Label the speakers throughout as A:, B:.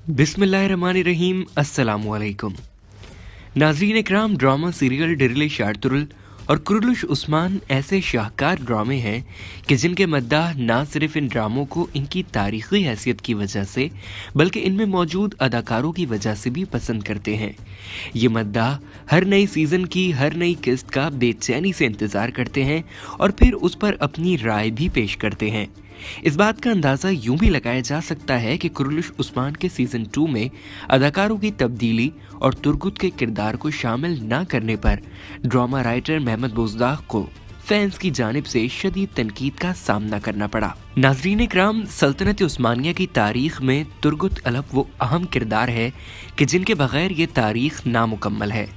A: बिस्मिल्लाहिर्रहमानिर्रहीम। अस्सलामुअलैकुम नाज़रीन इकराम, ड्रामा सीरियल डिरिलिश आर्तुरुल और कुरुलुश उस्मान ऐसे शाहकार ड्रामे हैं कि जिनके मद्दाह ना सिर्फ इन ड्रामों को इनकी तारीख़ी हैसियत की वजह से बल्कि इनमें मौजूद अदाकारों की वजह से भी पसंद करते हैं। ये मद्दाह हर नई सीज़न की हर नई किस्त का बेचैनी से इंतज़ार करते हैं और फिर उस पर अपनी राय भी पेश करते हैं। इस बात का अंदाज़ा यूं भी लगाया जा सकता है कि कुरुलुश उस्मान के सीज़न 2 में अदाकारों की तब्दीली और तुर्गुत के किरदार को शामिल न करने पर ड्रामा राइटर महमद बोजदाग को फैंस की जानिब से शदीद तनकीद का सामना करना पड़ा। नाज़रीन इकराम, सल्तनत उस्मानिया की तारीख में तुर्गुत अलप वो अहम किरदार है कि जिनके बगैर ये तारीख नामुकम्मल है।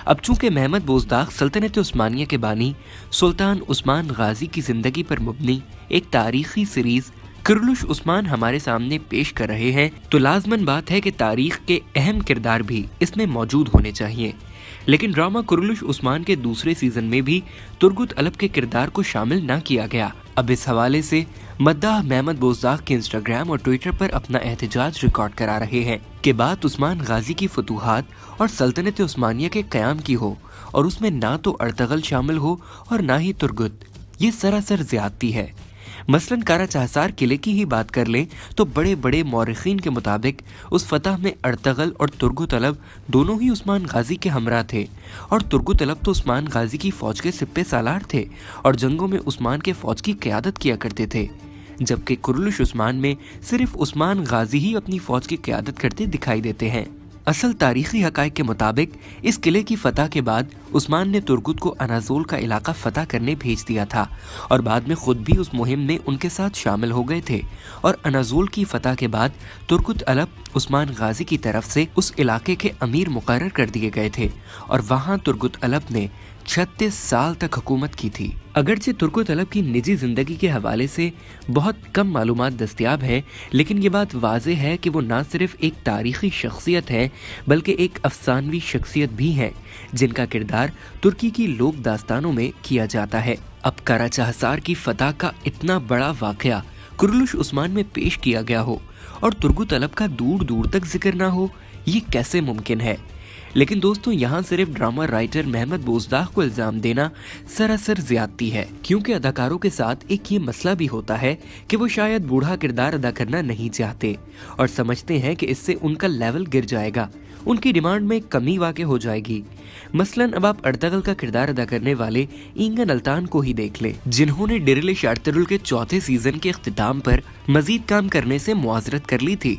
A: अब चूंकि महमद बोजदाग सल्तनत उस्मानिया के बानी सुल्तान उस्मान गाजी की जिंदगी पर मुबनी एक तारीखी सीरीज कुरुलुश उस्मान हमारे सामने पेश कर रहे हैं, तो लाजमन बात है कि तारीख के अहम किरदार भी इसमें मौजूद होने चाहिए। लेकिन ड्रामा कुरुलुश उस्मान के दूसरे सीजन में भी तुर्गुत अलप के किरदार को शामिल न किया गया। अब इस हवाले से मद्दाह महमद बोजदाग के इंस्टाग्राम और ट्विटर पर अपना एहतजाज रिकॉर्ड करा रहे हैं कि बात उस्मान गाजी की फतूहात और सल्तनत उस्मानिया के क़याम की हो और उसमें ना तो अर्तगल शामिल हो और ना ही तुर्गुत। ये सरासर ज़्यादती है। मसलन कारा चाहसार किले की ही बात कर लें तो बड़े बड़े मौरिखीन के मुताबिक उस फतह में अर्तगल और तुर्गुत अलप दोनों ही उस्मान गाजी के हमरा थे और तुर्गुत अलप तो उस्मान गाजी की फ़ौज के सिप्पे सालार थे और जंगों में उस्मान के फ़ौज की क़यादत किया करते थे, जबकि कुरुलुश उस्मान में सिर्फ उस्मान गाजी ही अपनी फ़ौज की क़यादत करते दिखाई देते हैं। असल तारीखी हक़ाइक़ के मुताबिक इस किले की फतह के बाद उस्मान ने तुर्गुत को अनाज़ोल का इलाका फतह करने भेज दिया था और बाद में खुद भी उस मुहिम में उनके साथ शामिल हो गए थे और अनाज़ोल की फतह के बाद तुर्गुत अलप उस्मान गाजी की तरफ से उस इलाके के अमीर मुकर्रर कर दिए गए थे और वहाँ तुर्गुत अलप ने 36 साल तक हुकूमत की थी। अगरचे तुर्गुत अलप की निजी जिंदगी के हवाले से बहुत कम मालूमात दस्तयाब है, लेकिन ये बात वाज़ेह है कि वो ना सिर्फ एक तारीखी शख्सियत है बल्कि एक अफसानवी शख्सियत भी है जिनका किरदार तुर्की की लोक दास्तानों में किया जाता है। अब कारा चाहसार की फतह का इतना बड़ा वाक़या कुरुलुश उस्मान में पेश किया गया हो और तुर्गुत अलप का दूर दूर तक जिक्र ना हो, ये कैसे मुमकिन है? लेकिन दोस्तों, यहाँ सिर्फ ड्रामा राइटर महमद बोजदाग को इल्ज़ाम देना सरासर ज़्यादती है, क्योंकि अदाकारों के साथ एक ये मसला भी होता है कि वो शायद बूढ़ा किरदार अदा करना नहीं चाहते और समझते हैं कि इससे उनका लेवल गिर जाएगा, उनकी डिमांड में कमी वाक़ई हो जाएगी। मसलन अब आप अर्तगल का किरदार अदा करने वाले इंगन अल्तान को ही देख लें, जिन्होंने डिरिलिश आर्तुरुल के चौथे सीजन के इख्तिताम पर मजीद काम करने से मुआज़रत कर ली थी।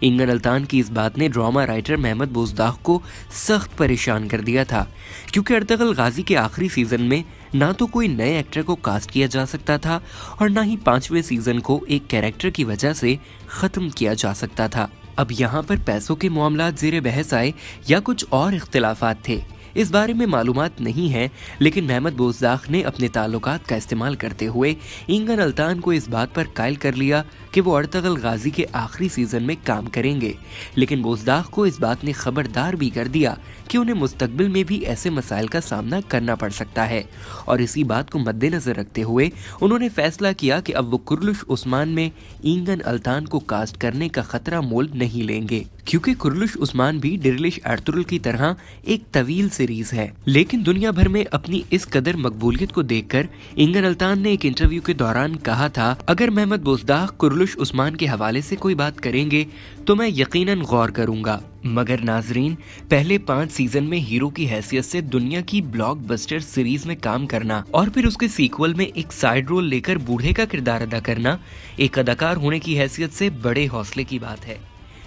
A: इंगन अल्तान की इस बात ने ड्रामा राइटर महमद बोजदाग को सख्त परेशान कर दिया था, क्योंकि अर्तगल गाजी के आखिरी सीजन में ना तो कोई नए एक्टर को कास्ट किया जा सकता था और ना ही 5वें सीजन को एक कैरेक्टर की वजह से ख़त्म किया जा सकता था। अब यहाँ पर पैसों के मामलात ज़ेरे बहस आए या कुछ और इख्तिलाफात थे, इस बारे में मालूमात नहीं है, लेकिन महमद बोजदाग ने अपने ताल्लुकात का इस्तेमाल करते हुए इंगन अल्तान को इस बात पर कायल कर लिया कि वो अर्तगल गाजी के आखिरी सीजन में काम करेंगे। लेकिन बोजदाग को इस बात ने खबरदार भी कर दिया कि उन्हें मुस्तकबिल में भी ऐसे मसाइल का सामना करना पड़ सकता है और इसी बात को मद्देनजर रखते हुए उन्होंने फैसला किया कि अब वो कुरुलुश उस्मान में इंगन अल्तान को कास्ट करने का खतरा मोल नहीं लेंगे, क्योंकि कुरुलुश उस्मान भी डिरिलिश आर्तुरुल की तरह एक तवील सीरीज है। लेकिन दुनिया भर में अपनी इस कदर मकबूलियत को देखकर इंगन अल्तान ने एक इंटरव्यू के दौरान कहा था, अगर महमद बोजदाग कुरुलुश उस्मान के हवाले से कोई बात करेंगे तो मैं यकीनन गौर करूंगा। मगर नाजरीन, पहले 5 सीजन में हीरो की हैसियत से दुनिया की ब्लॉकबस्टर सीरीज में काम करना और फिर उसके सीक्वल में एक साइड रोल लेकर बूढ़े का किरदार अदा करना एक अदाकार होने की हैसियत से बड़े हौसले की बात है।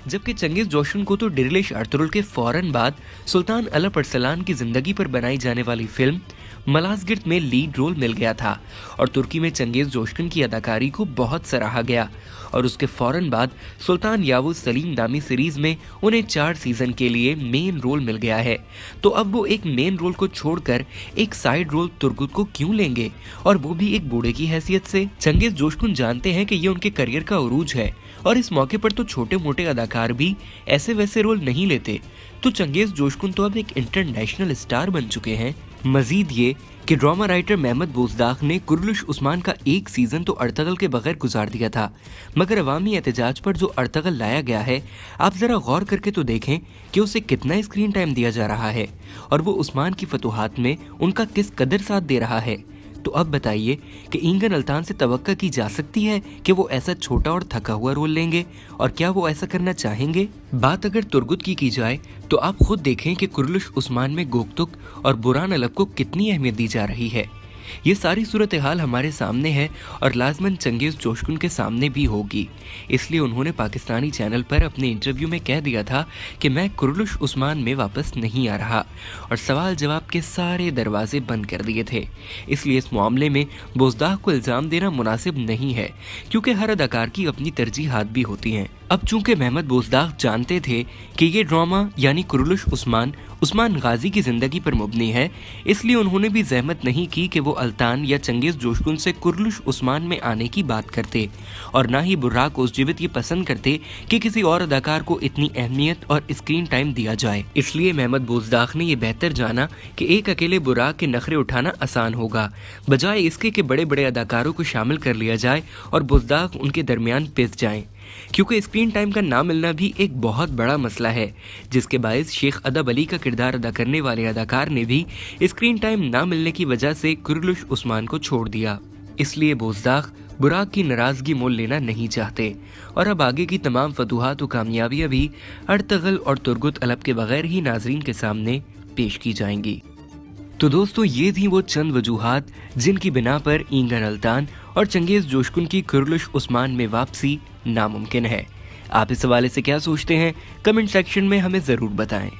A: जबकि चंगेज़ जोशन को तो डिरिलिश आर्तुरुल के फौरन बाद सुल्तान अलप अरसलान की जिंदगी पर बनाई जाने वाली फिल्म मलाज़गिर्द में लीड रोल मिल गया था और तुर्की में चंगेज़ जोशन की अदाकारी को बहुत सराहा गया और उसके फौरन बाद सुल्तान यावुज़ सलीम नामी सीरीज में उन्हें 4 सीजन के लिए मेन रोल मिल गया है। तो अब वो एक मेन रोल को छोड़कर एक साइड रोल तुर्गुत को क्यों लेंगे, और वो भी एक बूढ़े की हैसियत से? चंगेज़ जोशन जानते हैं कि ये उनके करियर का उरूज है और इस मौके पर तो छोटे मोटे अदाकार भी ऐसे वैसे रोल नहीं लेते। तो चंगेज़ जोशन तो अब एक इंटरनेशनल स्टार बन चुके हैं। मजीद ये कि ड्रामा राइटर महमद बोजदाक ने कुरलुश उस्मान का एक सीजन तो अर्तगल के बगैर गुजार दिया था, मगर अवामी एहतजाज पर जो अर्तगल लाया गया है, आप जरा गौर करके तो देखें कि उसे कितना स्क्रीन टाइम दिया जा रहा है और वो उस्मान की फतूहात में उनका किस कदर साथ दे रहा है। तो अब बताइए कि ईंगन अल्तान से तवक्का की जा सकती है कि वो ऐसा छोटा और थका हुआ रोल लेंगे, और क्या वो ऐसा करना चाहेंगे? बात अगर तुर्गुत की जाए तो आप खुद देखें कि कुरलुश उस्मान में गोकतुक और बुरहान अलव को कितनी अहमियत दी जा रही है। ये सारी सूरत हाल हमारे सामने है और लाजमन चंगेज़ जोशकुन के सामने भी होगी। इसलिए उन्होंने पाकिस्तानी चैनल पर अपने इंटरव्यू में कह दिया था कि मैं कुरलुश उस्मान में वापस नहीं आ रहा, और सवाल जवाब के सारे दरवाजे बंद कर दिए थे। इसलिए इस मामले में बोजदाक को इल्ज़ाम देना मुनासिब नहीं है, क्योंकि हर अदाकार की अपनी तरजीहात भी होती हैं। अब चूंकि महमद बोजदाक जानते थे कि ये ड्रामा यानी कुरलुश उस्मान गाजी की जिंदगी पर मुबनी है, इसलिए उन्होंने भी जहमत नहीं की कि वो अल्तान या चंगेज़ जोशकुन से कुरलुश उस्मान में आने की बात करते, और ना ही बुर्राक ओसजीवित ये पसंद करते कि किसी और अदाकार को इतनी अहमियत और स्क्रीन टाइम दिया जाए। इसलिए महमद बोजदाक ने यह बेहतर जाना कि एक अकेले बुर्राक के नखरे उठाना आसान होगा, बजाय इसके कि बड़े बड़े अदाकारों को शामिल कर लिया जाए और बोजदाक उनके दरमियान पिस जाएं, क्योंकि स्क्रीन टाइम का ना मिलना भी एक बहुत बड़ा मसला है, जिसके बायस शेख अदब अली का किरदार अदा करने वाले अदाकार ने भी स्क्रीन टाइम ना मिलने की वजह से कुरलुश उस्मान को छोड़ दिया। इसलिए बोजदाक बुराक की नाराजगी मोल लेना नहीं चाहते, और अब आगे की तमाम फतूहात और कामयाबियां भी अर्तगल और तुर्गुत अलव के बगैर ही नाजरीन के सामने पेश की जाएंगी। तो दोस्तों, ये थी वो चंद वजूहात जिनकी बिना पर ईंगन अल्तान और चंगेज़ जोशकुन की कुरलुश उस्मान में वापसी नामुमकिन है। आप इस हवाले से क्या सोचते हैं? कमेंट सेक्शन में हमें ज़रूर बताएं।